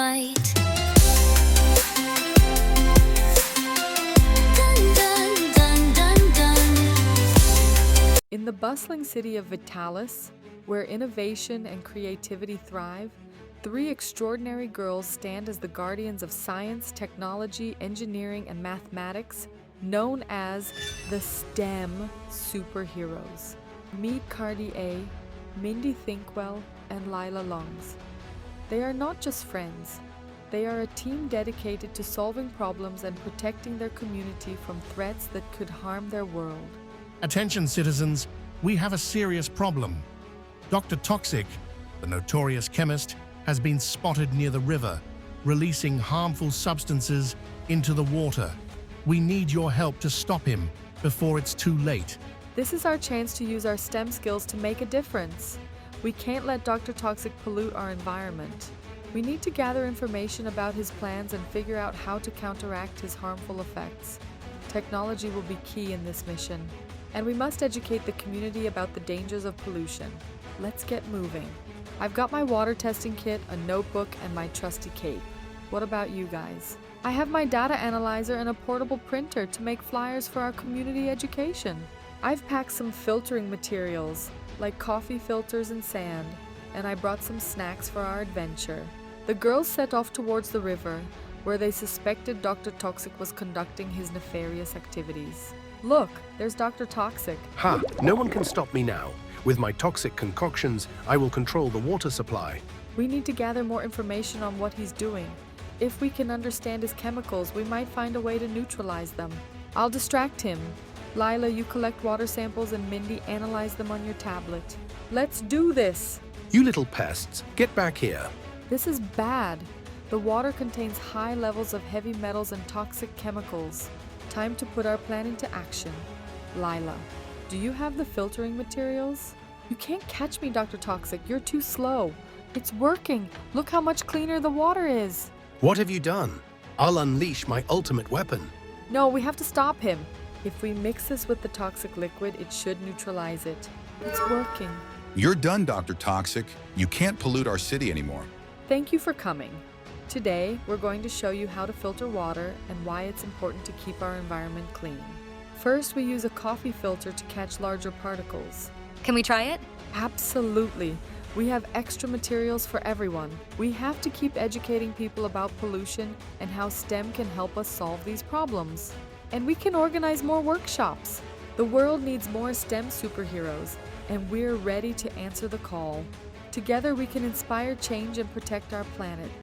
fight. Dun, dun, dun, dun, dun. In the bustling city of Vitalis, where innovation and creativity thrive, three extraordinary girls stand as the guardians of science, technology, engineering, and mathematics, known as the STEM superheroes. Meet Cardi A, Mindy Thinkwell, and Lila Lungs. They are not just friends. They are a team dedicated to solving problems and protecting their community from threats that could harm their world. Attention citizens, we have a serious problem. Dr. Toxic, the notorious chemist, has been spotted near the river, releasing harmful substances into the water. We need your help to stop him before it's too late. This is our chance to use our STEM skills to make a difference. We can't let Dr. Toxic pollute our environment. We need to gather information about his plans and figure out how to counteract his harmful effects. Technology will be key in this mission, and we must educate the community about the dangers of pollution. Let's get moving. I've got my water testing kit, a notebook, and my trusty cape. What about you guys? I have my data analyzer and a portable printer to make flyers for our community education. I've packed some filtering materials, like coffee filters and sand, and I brought some snacks for our adventure. The girls set off towards the river, where they suspected Dr. Toxic was conducting his nefarious activities. Look, there's Dr. Toxic. Ha! No one can stop me now. With my toxic concoctions, I will control the water supply. We need to gather more information on what he's doing. If we can understand his chemicals, we might find a way to neutralize them. I'll distract him. Lila, you collect water samples and Mindy, analyze them on your tablet. Let's do this! You little pests, get back here. This is bad. The water contains high levels of heavy metals and toxic chemicals. Time to put our plan into action. Lila, do you have the filtering materials? You can't catch me, Dr. Toxic. You're too slow. It's working. Look how much cleaner the water is. What have you done? I'll unleash my ultimate weapon. No, we have to stop him. If we mix this with the toxic liquid, it should neutralize it. It's working. You're done, Dr. Toxic. You can't pollute our city anymore. Thank you for coming. Today, we're going to show you how to filter water and why it's important to keep our environment clean. First, we use a coffee filter to catch larger particles. Can we try it? Absolutely. We have extra materials for everyone. We have to keep educating people about pollution and how STEM can help us solve these problems. And we can organize more workshops. The world needs more STEM superheroes, and we're ready to answer the call. Together, we can inspire change and protect our planet.